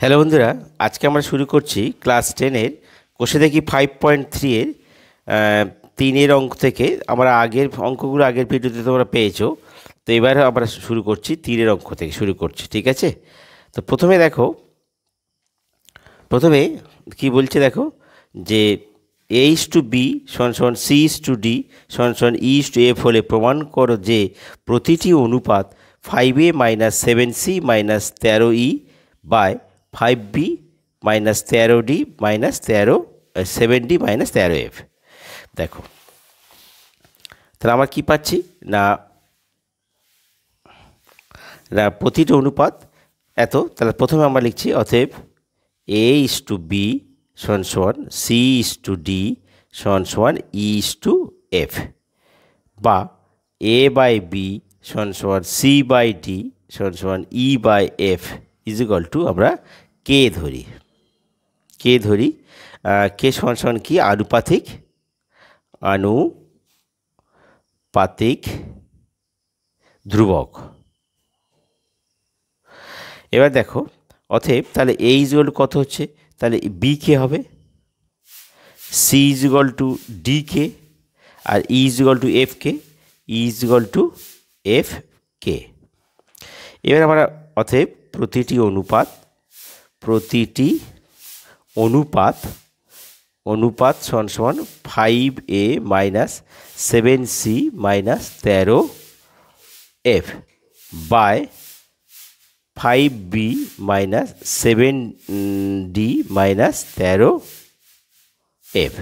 Hello বন্ধুরা, আজকে আমরা শুরু করছি ক্লাস 10-এর কোষে দেখি 5.3 এর 3-এর অঙ্ক থেকে। আমরা আগের অঙ্কগুলো আগের ভিডিওতে তোমরা পেয়েছো, তো এবার আমরা শুরু করছি 3-এর অঙ্ক থেকে শুরু করছি, ঠিক আছে? তো প্রথমে দেখো, প্রথমে কি বলছে দেখো যে A/B = C/D = E/F হলে প্রমাণ করো যে প্রতিটি অনুপাত 5A - 7C - 13E by 5B - 13D - 7D - 13F। দেখো, তাহলে আমরা কি পাচ্ছি না না প্রতিটি অনুপাত এত। তাহলে প্রথমে আমরা লিখছি অতএব A/B = C/D = E/F বা A/B = C/D = E/F আমরা কে ধরি। কে সমান কি? আনুপাতিক ধ্রুবক। এবার দেখো, অতএব তাহলে A কত হচ্ছে, তাহলে B কে হবে, C D কে, আর E F কে, F কে। এবার আমরা অতএব প্রতিটি অনুপাত সমান 5A - 7C - 13F by 5B - 7D - 13F।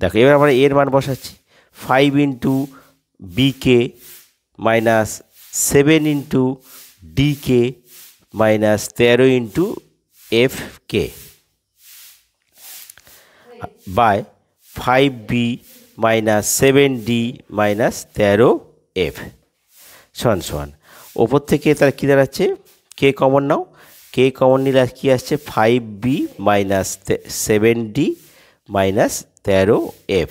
দেখো, এবার আমরা এর মান বসাচ্ছি। 5 into BK minus 7 into DK minus 13 into FK by 5B - 7D - 13F সমান ওপর থেকে তার কী দাঁড়াচ্ছে, কে কমন নাও, কে কমন নিলে কী আসছে 5B - 7D - 13F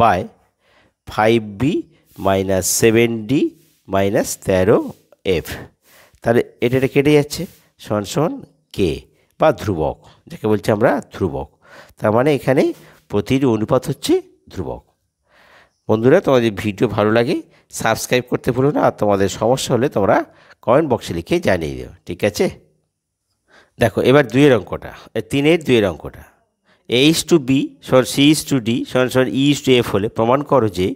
by 5B - 7D - 13F। তাহলে এটা কেটে যাচ্ছে, সমান কে বা ধ্রুবক, যাকে বলছি আমরা ধ্রুবক। তার মানে এখানে প্রতিটি অনুপাত হচ্ছে ধ্রুবক। বন্ধুরা, তোমাদের ভিডিও ভালো লাগে সাবস্ক্রাইব করতে ভুলো না, আর তোমাদের সমস্যা হলে তোমরা কমেন্ট বক্সে লিখে জানিয়ে দিও, ঠিক আছে? দেখো, এবার 2-এর অঙ্কটা, 3-এর 2-এর অঙ্কটা। A/B = C/D = E/F হলে প্রমাণ করো যে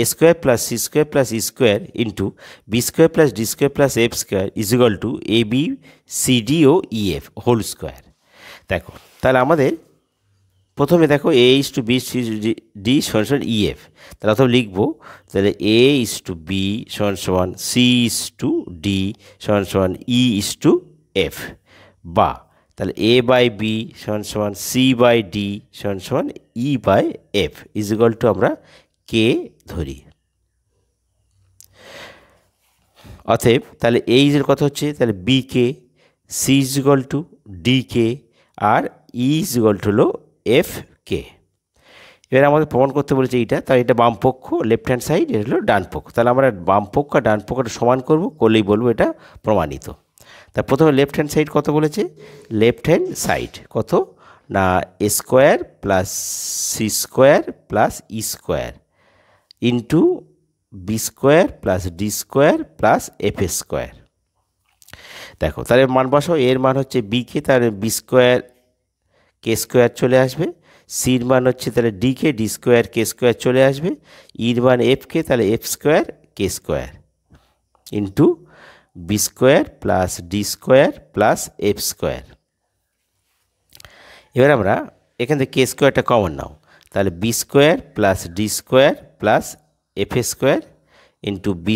A² + C² + E² into B² + D² + F² = AB CD ও EF হোল স্কোয়ার। দেখো, তাহলে আমাদের প্রথমে দেখো A/B C/D = EF, তাহলে অথবা লিখবো, তাহলে A/B = C/D = E/F বা তাহলে A/B = C/D = E/F আমরা কে ধরি। অতএব তাহলে A কত হচ্ছে, তাহলে B কে, C D কে, আর E হলো F কে। এবার আমাদের প্রমাণ করতে বলেছে এইটা, তাই এটা বাম পক্ষ লেফট হ্যান্ড সাইড, এটা হলো ডান পক্ষ। তাহলে আমরা বাম পক্ষ আর ডান পক্ষটা সমান করব, করলেই বলবো এটা প্রমাণিত। তা প্রথমে লেফট হ্যান্ড সাইড কত বলেছে, লেফট হ্যান্ড সাইড কত না A² + C² + E² into B² + D² + F²। দেখো, তাহলে মান বসাও। এর মান হচ্ছে B কে, তাহলে B² K² চলে আসবে, সির মান হচ্ছে তাহলে D কে, D² K² চলে আসবে, ইর মান F কে, তাহলে F² K² into B² + D² + F²। এবার আমরা এখান থেকে K² কমন নাও, তাহলে B² + D² + F² into B²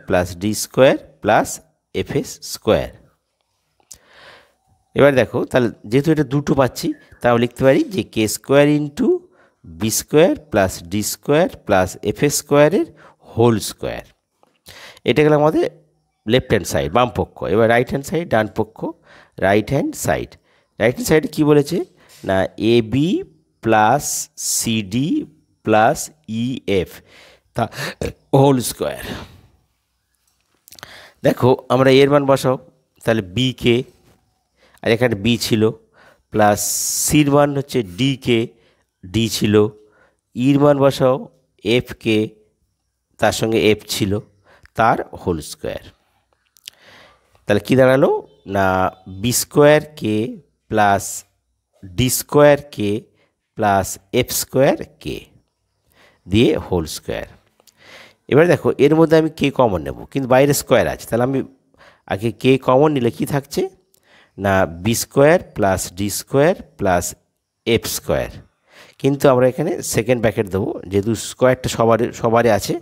+ D² + F²। এবার দেখো, তাহলে যেহেতু এটা দুটো পাচ্ছি, তাহলে লিখতে পারি যে K² into B² + D² + F² whole square. এটা গেল আমাদের লেফট হ্যান্ড সাইড বাম পক্ষ। এবার রাইট হ্যান্ড সাইড ডান পক্ষ। রাইট হ্যান্ড সাইডে কী বলেছে না AB + CD + EF তা হোল স্কোয়ার। দেখো, আমরা এর মান বসাও, তাহলে B কে, আর এখানে বি ছিল, প্লাস সির মান হচ্ছে ডি কে, ডি ছিল, ইর মান বসাও এফ কে, তার সঙ্গে এফ ছিল, তার হোল স্কোয়ার। তাহলে কী দাঁড়ালো না B square k plus D square k plus F square কে দিয়ে হোল স্কোয়ার। এবার দেখো এর মধ্যে আমি কে কমন নেব, কিন্তু বাইরে স্কোয়ার আছে, তাহলে আমি আগে কে কমন নিলে কি থাকছে না B square plus D square plus F square, কিন্তু আমরা এখানে সেকেন্ড ব্র্যাকেট দেবো যেহেতু স্কোয়ারটা সবারই আছে।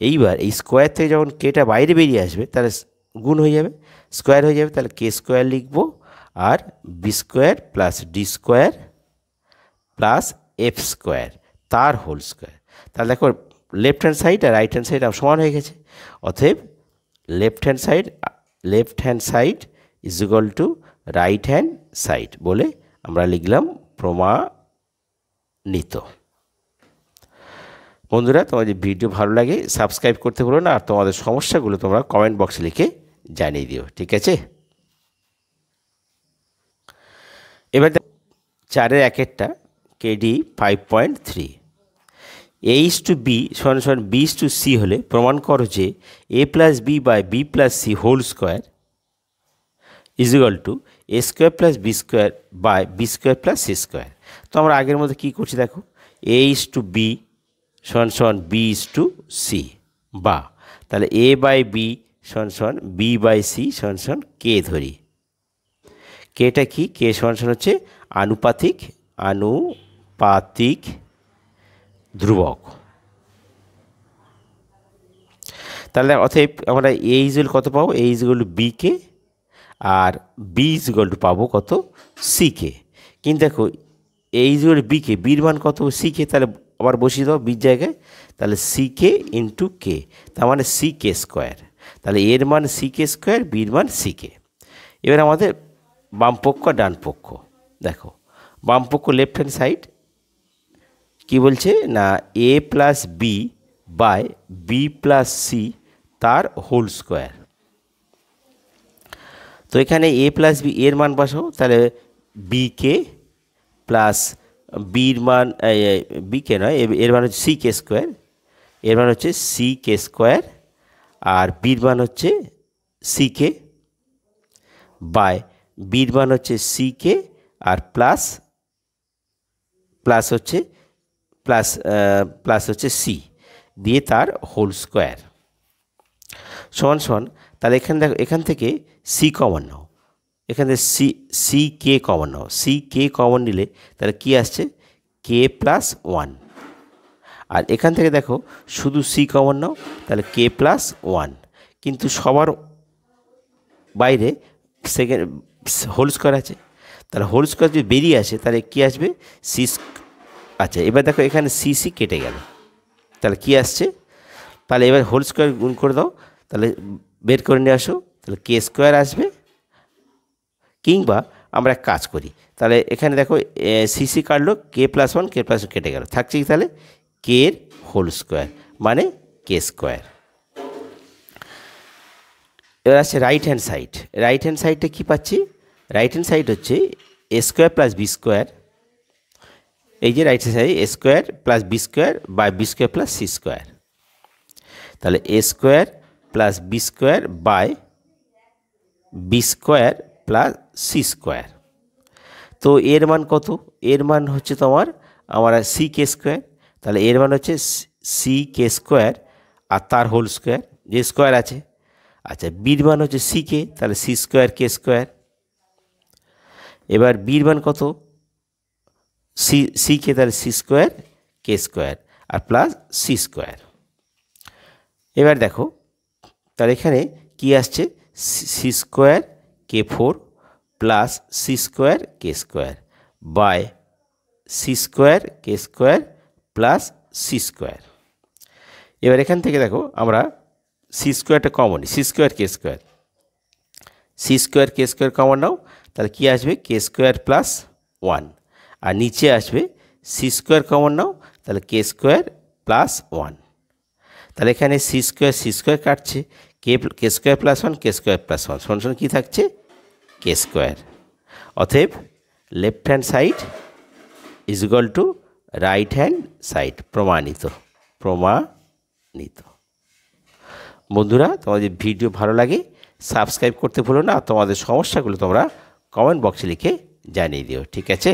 এইবার এই স্কোয়ার থেকে যখন কেটা বাইরে বেরিয়ে আসবে তাহলে গুণ হয়ে যাবে, স্কোয়ার হয়ে যাবে, তাহলে কে স্কোয়ার লিখবো আর B square plus D square plus F square তার হোল স্কোয়ার। তাহলে দেখো লেফট হ্যান্ড সাইড আর রাইট হ্যান্ড সাইড সমান হয়ে গেছে, অতএব left hand side is equal to right hand side বলে আমরা লিখলাম প্রমাণিত। বন্ধুরা, তোমাদের ভিডিও ভালো লাগে সাবস্ক্রাইব করতে ভুলো না, আর তোমাদের সমস্যাগুলো তোমরা কমেন্ট বক্সে লিখে জানিয়ে দিও, ঠিক আছে? এবার 4-এর 1-এরটা KD 5.3 A is to B সমান সমান বি ইজ টু সি হলে প্রমাণ করো যে A plus B by B plus C whole square is equal to A square plus B square by B square plus C square. তো আমরা আগের মধ্যে কী করছি দেখো, এ ইজ টু বি সমান সমান বি ইজ টু সি, বা তাহলে এ বাই বি সমান সমান বি বাই সি সমান সমান কে ধরি। কেটা কি, কে সমান সমান হচ্ছে আনুপাতিক ধ্রুবক। তাহলে অতএব আমরা এ ইজুয়াল কত পাবো, এ ইজুয়াল টু বি কে, আর বি ইজুয়াল টু পাবো কত সি কে। কিন্তু দেখো এ ইজুয়াল বি কে, বির মান কত সি কে, তাহলে আবার বসিয়ে দাও বির জায়গায়, তাহলে সি কে ইন্টু কে, তার মানে সি কে স্কোয়ার। তাহলে এর মান সি কে স্কোয়ার, বির মান সি কে। এবার আমাদের বামপক্ষ ডান পক্ষ দেখো, বামপক্ষ লেফট হ্যান্ড সাইড কি বলছে না A plus B by B plus C তার হোল স্কোয়ার। তো এখানে এ প্লাস বি এর মান বসাও, তাহলে বি কে প্লাস বির মান বি কে নয়, এর মান হচ্ছে সি কে স্কোয়ার, এর মান হচ্ছে সি কে স্কোয়ার, আর বির মান হচ্ছে সি কে বাই বির মান হচ্ছে সি কে আর প্লাস হচ্ছে সি দিয়ে তার হোল স্কোয়ার সমান সমান। তাহলে এখানে দেখো এখান থেকে সি কমন নাও, এখান থেকে সি কে কমন নাও, সি কে কমন নিলে তাহলে কি আসছে কে প্লাস 1, আর এখান থেকে দেখো শুধু সি কমন নাও তাহলে কে প্লাস 1, কিন্তু সবার বাইরে সেকেন্ড হোল স্কোয়ার আছে, তাহলে হোল স্কোয়ার যদি বেরিয়ে আসে তাহলে কী আসবে সি। আচ্ছা এবার দেখো এখানে সি সি কেটে গেল, তাহলে কি আসছে, তাহলে এবার হোল স্কোয়ার গুণ করে দাও, তাহলে বের করে নিয়ে আসো, তাহলে কে স্কোয়ার আসবে। কিংবা আমরা এক কাজ করি, তাহলে এখানে দেখো সি সি কাটলো, কে প্লাস 1 কে প্লাস 1 কেটে গেল, থাকছে কি তাহলে কে এর হোল স্কোয়ার মানে কে স্কোয়ার। এবার আসছে রাইট হ্যান্ড সাইডটা কী পাচ্ছি, রাইট হ্যান্ড সাইড হচ্ছে A square plus B square, এই যে right hand side A square plus B square by B square plus C square, তাহলে A square plus B square by B square plus C square. তো এর মান কত, এর মান হচ্ছে তোমার আমরা সি কে স্কোয়ার, তাহলে এর মান হচ্ছে সি কে স্কোয়ার আর তার হোল স্কোয়ার যে স্কোয়ার আছে। আচ্ছা বির মান হচ্ছে সি কে, তাহলে সি স্কোয়ার কে স্কোয়ার। এবার বির মান কত সি কে, তাহলে সি স্কোয়ার কে স্কোয়ার আর প্লাস সি স্কোয়ার। এবার দেখো তাহলে এখানে কি আসছে C square K 4 plus C square K square by C square K square plus C square. এবার এখান থেকে দেখো আমরা সি স্কোয়ারটা কমন নিই, C square K square common নাও, তাহলে কি আসবে কে স্কোয়ার প্লাস 1, আর নিচে আসবে সি স্কোয়ার কমন নাও, তাহলে কে স্কোয়ার প্লাস 1। তাহলে এখানে সি স্কোয়ার কাটছে, কে স্কোয়ার প্লাস 1 কে স্কোয়ার প্লাস 1 সমান সমান কী থাকছে কে স্কোয়ার। অতএব left hand side is equal to right hand side, প্রমাণিত। বন্ধুরা, তোমাদের ভিডিও ভালো লাগে সাবস্ক্রাইব করতে ভুলো না, তোমাদের সমস্যাগুলো তোমরা কমেন্ট বক্সে লিখে জানিয়ে দিও, ঠিক আছে?